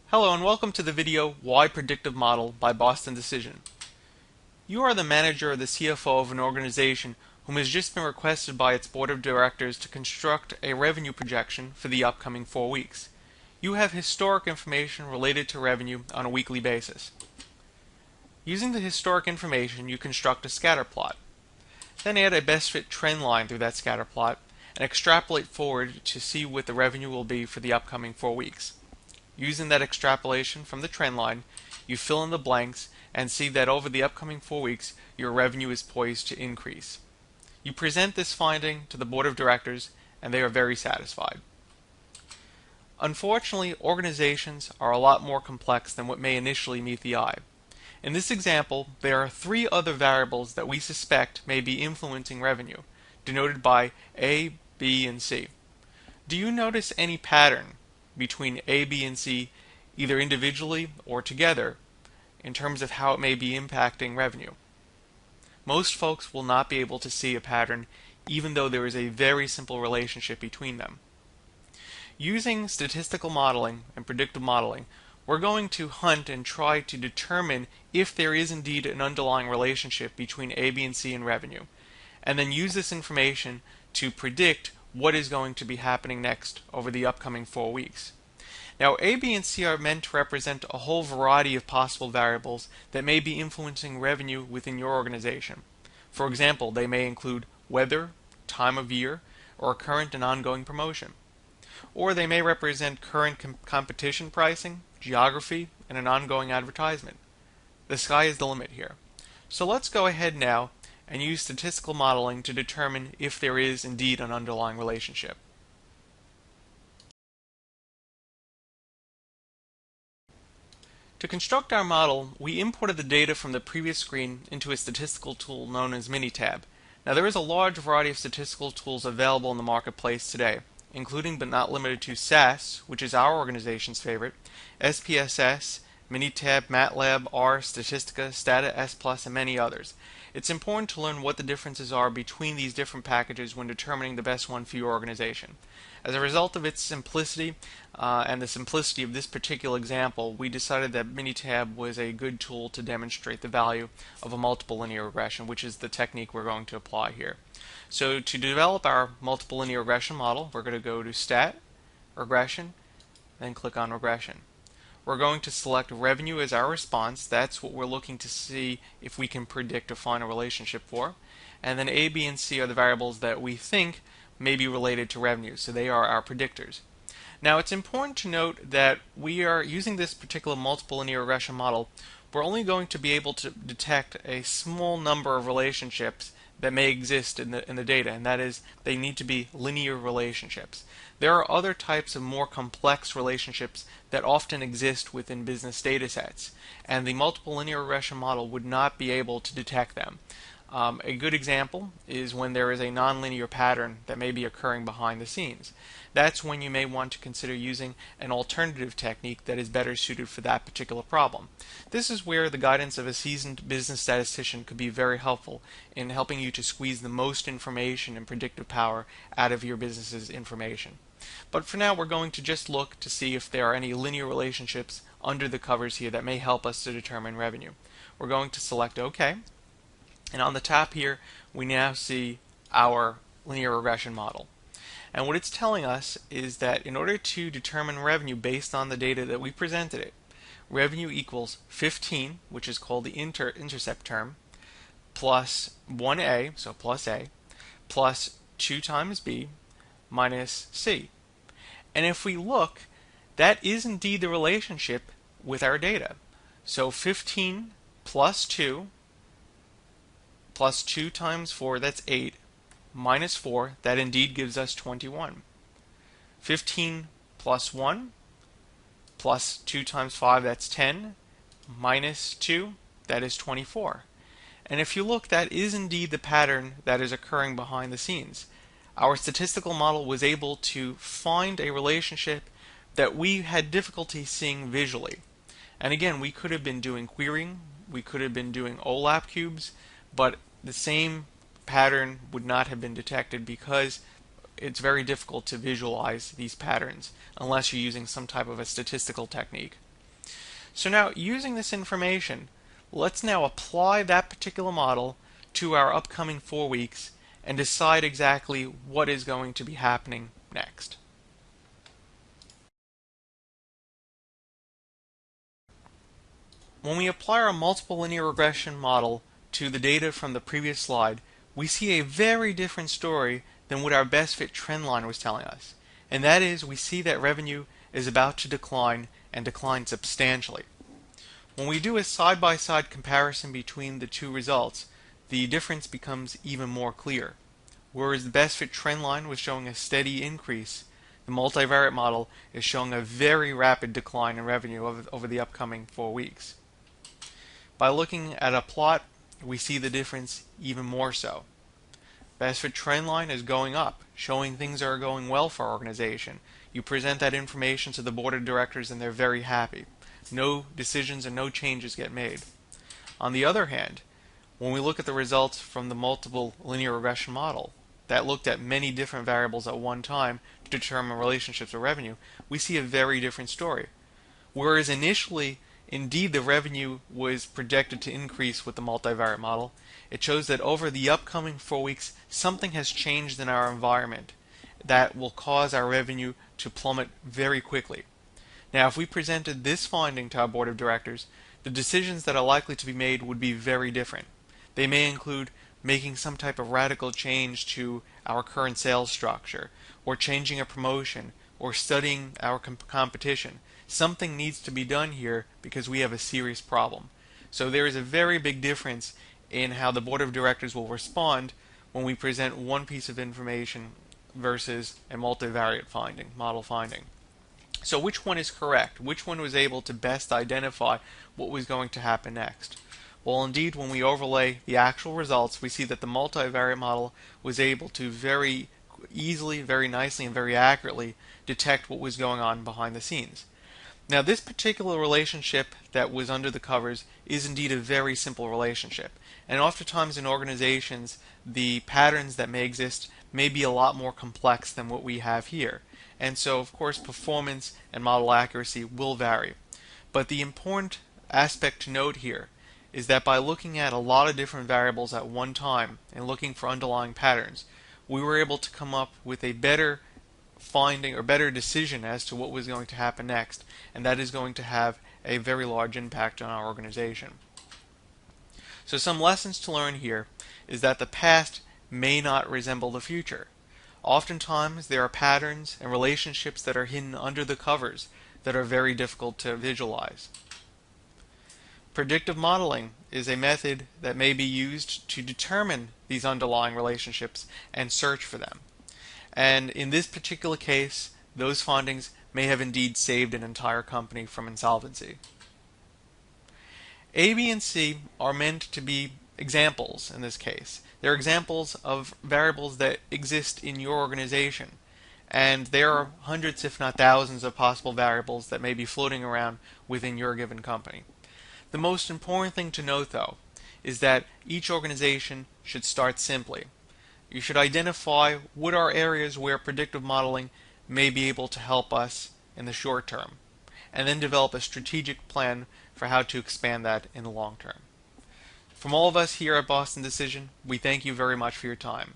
Hello and welcome to the video Why Predictive Model by Boston Decision. You are the manager or the CFO of an organization whom has just been requested by its board of directors to construct a revenue projection for the upcoming 4 weeks. You have historic information related to revenue on a weekly basis. Using the historic information, you construct a scatter plot. Then add a best fit trend line through that scatter plot and extrapolate forward to see what the revenue will be for the upcoming 4 weeks. Using that extrapolation from the trend line, you fill in the blanks and see that over the upcoming 4 weeks, your revenue is poised to increase. You present this finding to the board of directors and they are very satisfied. Unfortunately, organizations are a lot more complex than what may initially meet the eye. In this example, there are 3 other variables that we suspect may be influencing revenue, denoted by A, B, and C. Do you notice any pattern between A, B, and C, either individually or together, in terms of how it may be impacting revenue? Most folks will not be able to see a pattern, even though there is a very simple relationship between them. Using statistical modeling and predictive modeling, we're going to hunt and try to determine if there is indeed an underlying relationship between A, B, and C in revenue, and then use this information to predict what is going to be happening next over the upcoming 4 weeks. Now, A, B, and C are meant to represent a whole variety of possible variables that may be influencing revenue within your organization. For example, they may include weather, time of year, or current and ongoing promotion. Or they may represent current competition pricing, geography, and an ongoing advertisement. The sky is the limit here. So let's go ahead now and use statistical modeling to determine if there is indeed an underlying relationship. To construct our model, we imported the data from the previous screen into a statistical tool known as Minitab. Now, there is a large variety of statistical tools available in the marketplace today, including but not limited to SAS, which is our organization's favorite, SPSS, Minitab, MATLAB, R, Statistica, Stata, S+, and many others. It's important to learn what the differences are between these different packages when determining the best one for your organization. As a result of its simplicity and the simplicity of this particular example, we decided that Minitab was a good tool to demonstrate the value of a multiple linear regression, which is the technique we're going to apply here. So to develop our multiple linear regression model, we're going to go to Stat, Regression, then click on Regression. We're going to select revenue as our response. That's what we're looking to see if we can predict or find a relationship for. And then A, B, and C are the variables that we think may be related to revenue. So they are our predictors. Now, it's important to note that we are using this particular multiple linear regression model. We're only going to be able to detect a small number of relationships that may exist in the data, and that is they need to be linear relationships. There are other types of more complex relationships that often exist within business data sets, and the multiple linear regression model would not be able to detect them. A good example is when there is a nonlinear pattern that may be occurring behind the scenes. That's when you may want to consider using an alternative technique that is better suited for that particular problem. This is where the guidance of a seasoned business statistician could be very helpful in helping you to squeeze the most information and predictive power out of your business's information. But for now, we're going to just look to see if there are any linear relationships under the covers here that may help us to determine revenue. We're going to select OK. And on the top here, we now see our linear regression model. And what it's telling us is that in order to determine revenue based on the data that we presented it, revenue equals 15, which is called the intercept term, plus 1A, so plus A, plus 2 times B, minus C. And if we look, that is indeed the relationship with our data. So 15 plus 2 plus 2 times 4, that's 8, minus 4, that indeed gives us 21. 15 plus 1 plus 2 times 5, that's 10, minus 2, that is 24. And if you look, that is indeed the pattern that is occurring behind the scenes. Our statistical model was able to find a relationship that we had difficulty seeing visually. And again, we could have been doing querying, we could have been doing OLAP cubes, but the same pattern would not have been detected because it's very difficult to visualize these patterns unless you're using some type of a statistical technique. So now, using this information, let's now apply that particular model to our upcoming 4 weeks and decide exactly what is going to be happening next. When we apply our multiple linear regression model to the data from the previous slide, we see a very different story than what our best fit trend line was telling us. And that is, we see that revenue is about to decline and decline substantially. When we do a side-by-side comparison between the two results, the difference becomes even more clear. Whereas the best fit trend line was showing a steady increase, the multivariate model is showing a very rapid decline in revenue over the upcoming 4 weeks. By looking at a plot, we see the difference even more so. Best fit trend line is going up, showing things are going well for our organization. You present that information to the board of directors and they're very happy. No decisions and no changes get made. On the other hand, when we look at the results from the multiple linear regression model that looked at many different variables at one time to determine relationships of revenue, we see a very different story. Whereas initially, indeed, the revenue was projected to increase with the multivariate model, it shows that over the upcoming 4 weeks, something has changed in our environment that will cause our revenue to plummet very quickly. Now, if we presented this finding to our board of directors, the decisions that are likely to be made would be very different. They may include making some type of radical change to our current sales structure, or changing a promotion, or studying our competition. Something needs to be done here because we have a serious problem. So there is a very big difference in how the board of directors will respond when we present one piece of information versus a multivariate model finding. So which one is correct? Which one was able to best identify what was going to happen next? Well, indeed, when we overlay the actual results, we see that the multivariate model was able to very easily, very nicely, and very accurately detect what was going on behind the scenes. Now, this particular relationship that was under the covers is indeed a very simple relationship. And oftentimes in organizations, the patterns that may exist may be a lot more complex than what we have here. And so, of course, performance and model accuracy will vary. But the important aspect to note here is that by looking at a lot of different variables at one time and looking for underlying patterns, we were able to come up with a better finding or better decision as to what was going to happen next, and that is going to have a very large impact on our organization. So some lessons to learn here is that the past may not resemble the future. Oftentimes there are patterns and relationships that are hidden under the covers that are very difficult to visualize. Predictive modeling is a method that may be used to determine these underlying relationships and search for them. And in this particular case, those findings may have indeed saved an entire company from insolvency. A, B, and C are meant to be examples in this case. They're examples of variables that exist in your organization. And there are hundreds, if not thousands, of possible variables that may be floating around within your given company. The most important thing to note, though, is that each organization should start simply. You should identify what are areas where predictive modeling may be able to help us in the short term, and then develop a strategic plan for how to expand that in the long term. From all of us here at Boston Decision, we thank you very much for your time.